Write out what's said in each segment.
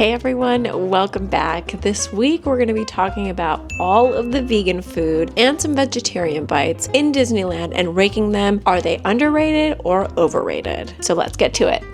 Hey everyone, welcome back. This week we're going to be talking about all of the vegan food and some vegetarian bites in Disneyland and ranking them. Are they underrated or overrated? So let's get to it.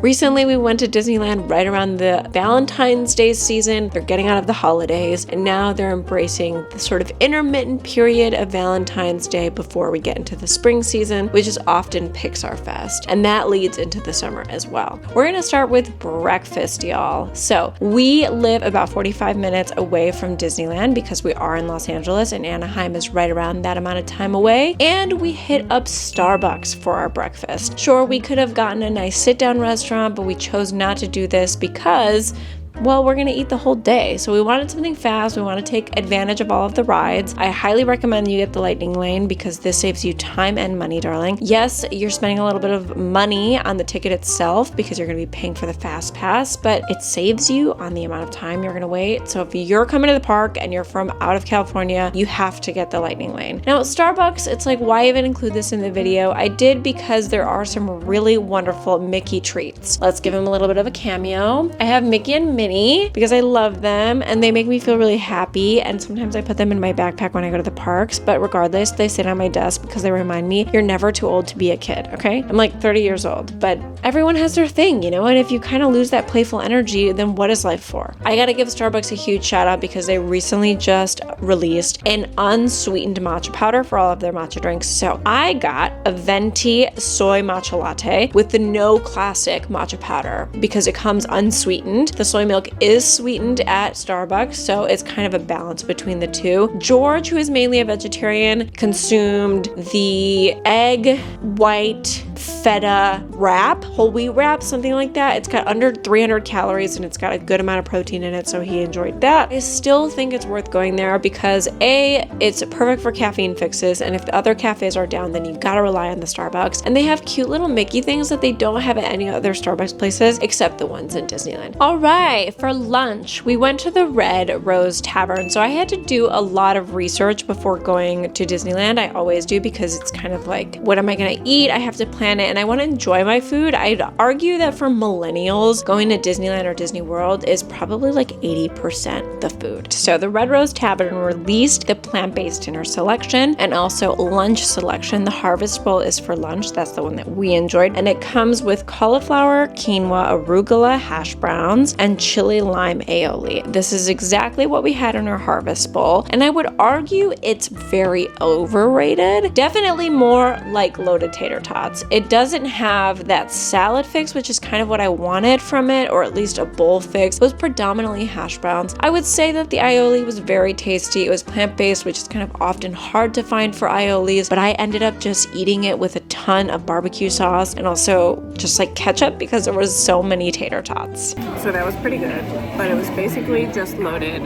Recently, we went to Disneyland right around the Valentine's Day season. They're getting out of the holidays, and now they're embracing the sort of intermittent period of Valentine's Day before we get into the spring season, which is often Pixar Fest, and that leads into the summer as well. We're gonna start with breakfast, y'all. So we live about 45 minutes away from Disneyland because we are in Los Angeles, and Anaheim is right around that amount of time away, and we hit up Starbucks for our breakfast. Sure, we could have gotten a nice sit-down restaurant, but we chose not to do this because, well, we're gonna eat the whole day. So we wanted something fast. We want to take advantage of all of the rides. I highly recommend you get the lightning lane because this saves you time and money, darling. Yes, you're spending a little bit of money on the ticket itself because you're gonna be paying for the fast pass, but it saves you on the amount of time you're gonna wait. So if you're coming to the park and you're from out of California, you have to get the lightning lane. Now at Starbucks, it's like, why even include this in the video? I did because there are some really wonderful Mickey treats. Let's give them a little bit of a cameo. I have Mickey and Minnie because I love them and they make me feel really happy, and sometimes I put them in my backpack when I go to the parks, but regardless, they sit on my desk because they remind me you're never too old to be a kid, okay? I'm like 30 years old, but everyone has their thing, you know, and if you kind of lose that playful energy, then what is life for? I gotta give Starbucks a huge shout out because they recently just released an unsweetened matcha powder for all of their matcha drinks. So I got a venti soy matcha latte with the no classic matcha powder because it comes unsweetened. The soy milk is sweetened at Starbucks, so it's kind of a balance between the two. George, who is mainly a vegetarian, consumed the egg white Feta wrap, whole wheat wrap, something like that. It's got under 300 calories and it's got a good amount of protein in it, so he enjoyed that. I still think it's worth going there because A, it's perfect for caffeine fixes, and if the other cafes are down, then you gotta rely on the Starbucks. And they have cute little Mickey things that they don't have at any other Starbucks places except the ones in Disneyland. All right, for lunch, we went to the Rose Tavern. So I had to do a lot of research before going to Disneyland. I always do because it's kind of like, what am I gonna eat? I have to plan it and I want to enjoy my food. I'd argue that for millennials, going to Disneyland or Disney World is probably like 80% the food. So the Rose Tavern released the plant-based dinner selection and also lunch selection. The Harvest Bowl is for lunch. That's the one that we enjoyed. And it comes with cauliflower, quinoa, arugula, hash browns, and chili lime aioli. This is exactly what we had in our Harvest Bowl. And I would argue it's very overrated. Definitely more like loaded tater tots. It doesn't have that salad fix, which is kind of what I wanted from it, or at least a bowl fix. It was predominantly hash browns. I would say that the aioli was very tasty. It was plant-based, which is kind of often hard to find for aiolis, but I ended up just eating it with a ton of barbecue sauce and also just like ketchup because there was so many tater tots. So that was pretty good, but it was basically just loaded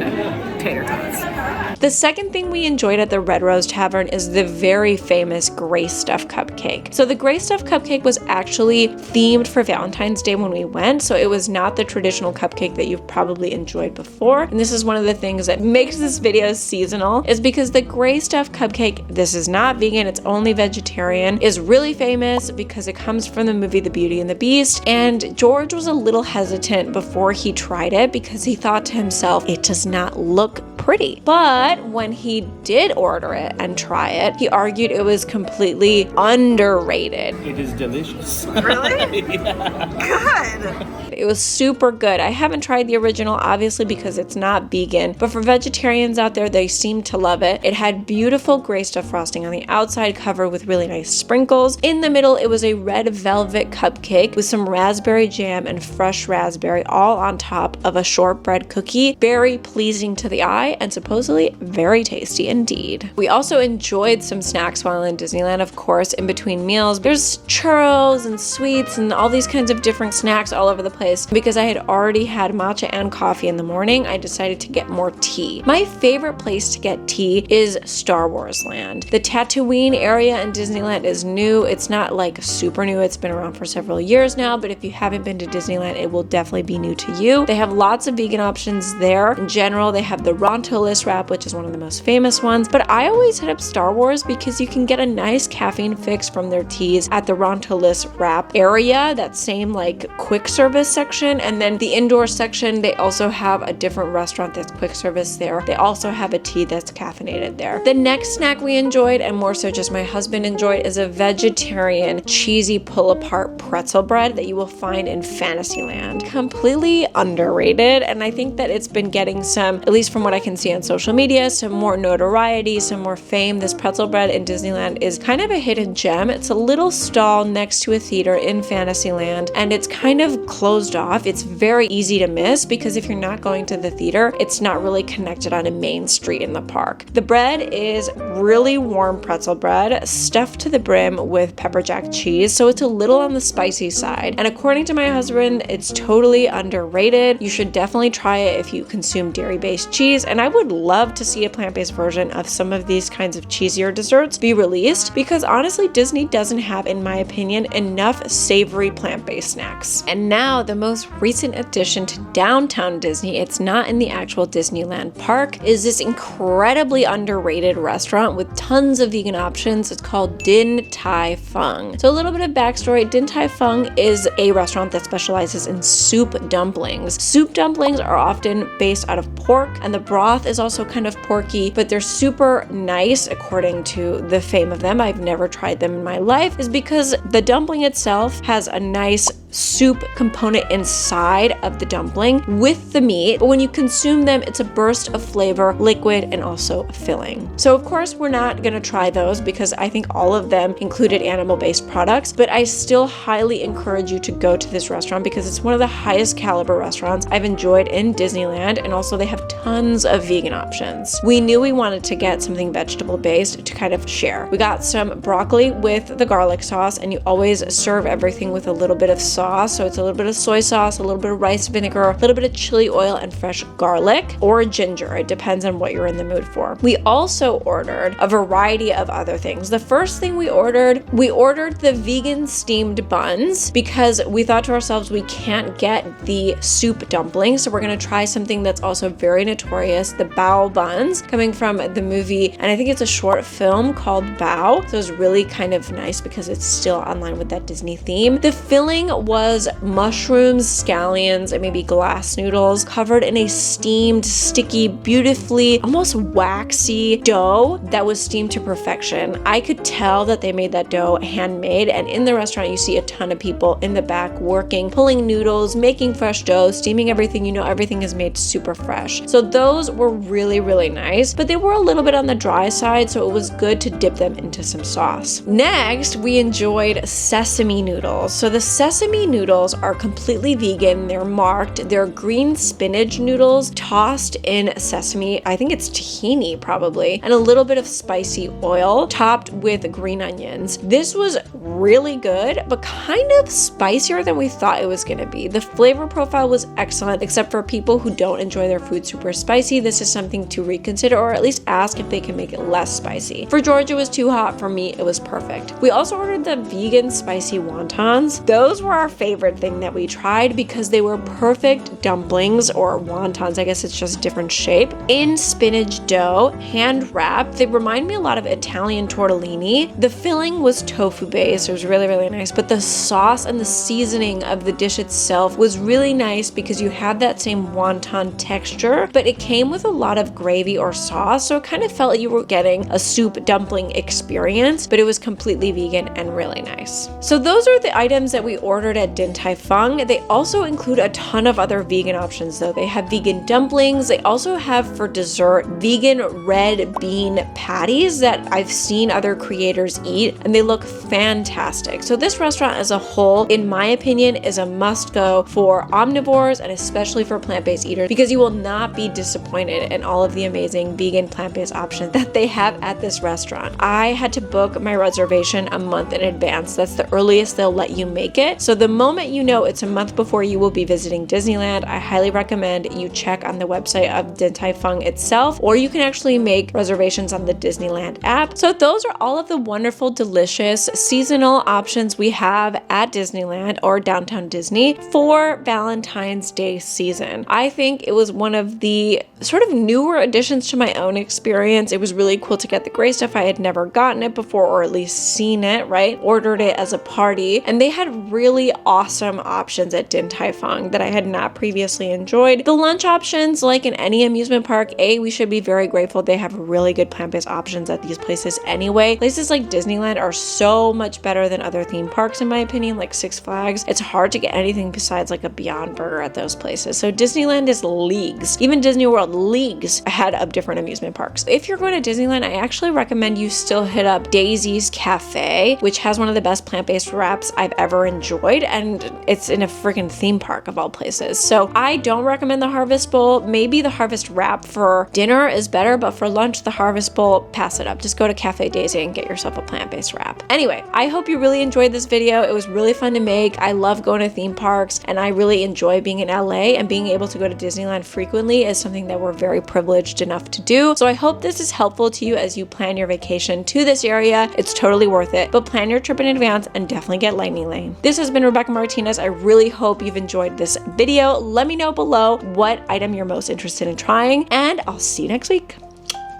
tater tots. The second thing we enjoyed at the Rose Tavern is the very famous Gray Stuff Cupcake. So the Gray Stuff Cupcake was actually themed for Valentine's Day when we went, so it was not the traditional cupcake that you've probably enjoyed before. And this is one of the things that makes this video seasonal, is because the Gray Stuff Cupcake, this is not vegan, it's only vegetarian, is really famous because it comes from the movie The Beauty and the Beast, and George was a little hesitant before he tried it because he thought to himself, it does not look pretty. But when he did order it and try it, he argued it was completely underrated. It is delicious. Really? Yeah. Good. It was super good. I haven't tried the original, obviously, because it's not vegan, but for vegetarians out there, they seem to love it. It had beautiful gray stuff frosting on the outside, covered with really nice sprinkles. In the middle, it was a red velvet cupcake with some raspberry jam and fresh raspberry, all on top of a shortbread cookie. Very pleasing to the eye and supposedly very tasty indeed. We also enjoyed some snacks while in Disneyland, of course, in between meals. There's churros and sweets and all these kinds of different snacks all over the place. Because I had already had matcha and coffee in the morning, I decided to get more tea. My favorite place to get tea is Star Wars Land. The Tatooine area in Disneyland is new. It's not like super new. It's been around for several years now, but if you haven't been to Disneyland, it will definitely be new to you. They have have lots of vegan options there. In general, they have the Rontolis wrap, which is one of the most famous ones, but I always hit up Star Wars because you can get a nice caffeine fix from their teas at the Rontolis wrap area, that same like quick service section. And then the indoor section, they also have a different restaurant that's quick service there. They also have a tea that's caffeinated there. The next snack we enjoyed, and more so just my husband enjoyed, is a vegetarian cheesy pull-apart pretzel bread that you will find in Fantasyland. Completely underrated, and I think that it's been getting some, at least from what I can see on social media, some more notoriety, some more fame. This pretzel bread in Disneyland is kind of a hidden gem. It's a little stall next to a theater in Fantasyland, and it's kind of closed off. It's very easy to miss because if you're not going to the theater, it's not really connected on a main street in the park. The bread is really warm pretzel bread stuffed to the brim with pepper jack cheese, so it's a little on the spicy side. And according to my husband, it's totally underrated. You should definitely try it if you consume dairy-based cheese, and I would love to see a plant-based version of some of these kinds of cheesier desserts be released because honestly, Disney doesn't have, in my opinion, enough savory plant-based snacks. And now the most recent addition to Downtown Disney, it's not in the actual Disneyland park, is this incredibly underrated restaurant with tons of vegan options. It's called Din Tai Fung. So a little bit of backstory, Din Tai Fung is a restaurant that specializes in soup dumplings. Soup dumplings are often based out of pork, and the broth is also kind of porky, but they're super nice according to the fame of them. I've never tried them in my life, is because the dumpling itself has a nice soup component inside of the dumpling with the meat, but when you consume them, it's a burst of flavor, liquid, and also filling. So of course, we're not gonna try those because I think all of them included animal-based products, but I still highly encourage you to go to this restaurant because it's one of the highest caliber restaurants I've enjoyed in Disneyland, and also they have tons of vegan options. We knew we wanted to get something vegetable-based to kind of share. We got some broccoli with the garlic sauce, and you always serve everything with a little bit of sauce. So it's a little bit of soy sauce, a little bit of rice vinegar, a little bit of chili oil, and fresh garlic or ginger. It depends on what you're in the mood for. We also ordered a variety of other things. The first thing we ordered the vegan steamed buns because we thought to ourselves, we can't get the soup dumplings, so we're gonna try something that's also very notorious, the bao buns, coming from the movie, and I think it's a short film called Bao. So it's really kind of nice because it's still online with that Disney theme. The filling was mushrooms, scallions, and maybe glass noodles covered in a steamed, sticky, beautifully, almost waxy dough that was steamed to perfection. I could tell that they made that dough handmade, and in the restaurant you see a ton of people in the back working, pulling noodles, making fresh dough, steaming everything. You know, everything is made super fresh. So those were really, really nice, but they were a little bit on the dry side, so it was good to dip them into some sauce. Next, we enjoyed sesame noodles. So the sesame noodles are completely vegan. They're marked. They're green spinach noodles tossed in sesame. I think it's tahini probably, and a little bit of spicy oil topped with green onions. This was really good, but kind of spicier than we thought it was going to be. The flavor profile was excellent, except for people who don't enjoy their food super spicy. This is something to reconsider, or at least ask if they can make it less spicy. For George, it was too hot. For me, it was perfect. We also ordered the vegan spicy wontons. Those were our favorite thing that we tried because they were perfect dumplings, or wontons, I guess it's just different shape, in spinach dough, hand wrapped. They remind me a lot of Italian tortellini. The filling was tofu based. It was really, really nice, but the sauce and the seasoning of the dish itself was really nice because you had that same wonton texture, but it came with a lot of gravy or sauce, so it kind of felt like you were getting a soup dumpling experience, but it was completely vegan and really nice. So those are the items that we ordered at Din Tai Fung. They also include a ton of other vegan options though. They have vegan dumplings. They also have for dessert vegan red bean patties that I've seen other creators eat, and they look fantastic. So this restaurant as a whole, in my opinion, is a must go for omnivores and especially for plant-based eaters because you will not be be disappointed in all of the amazing vegan plant-based options that they have at this restaurant. I had to book my reservation a month in advance. That's the earliest they'll let you make it. So the moment you know it's a month before you will be visiting Disneyland, I highly recommend you check on the website of Tai Fung itself, or you can actually make reservations on the Disneyland app. So those are all of the wonderful, delicious seasonal options we have at Disneyland or Downtown Disney for Valentine's Day season. I think it was one of the sort of newer additions to my own experience. It was really cool to get the gray stuff. I had never gotten it before, or at least seen it, right? Ordered it as a party, and they had really awesome options at Din Tai Fung that I had not previously enjoyed. The lunch options, like in any amusement park, we should be very grateful they have really good plant-based options at these places anyway. Places like Disneyland are so much better than other theme parks in my opinion, like Six Flags. It's hard to get anything besides like a Beyond Burger at those places. So Disneyland is leagues, even Disney World, leagues ahead of different amusement parks. If you're going to Disneyland, I actually recommend you still hit up Daisy's Cafe, which has one of the best plant-based wraps I've ever enjoyed, and it's in a freaking theme park of all places. So I don't recommend the Harvest Bowl. Maybe the Harvest Wrap for dinner is better, but for lunch, the Harvest Bowl, pass it up. Just go to Cafe Daisy and get yourself a plant-based wrap. Anyway, I hope you really enjoyed this video. It was really fun to make. I love going to theme parks, and I really enjoy being in LA, and being able to go to Disneyland frequently is something that we're very privileged enough to do. So I hope this is helpful to you as you plan your vacation to this area. It's totally worth it, but plan your trip in advance and definitely get Lightning Lane. This has been Rebecca Martinez. I really hope you've enjoyed this video. Let me know below what item you're most interested in trying, and I'll see you next week.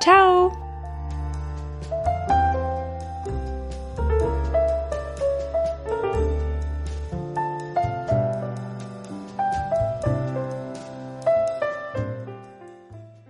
Ciao!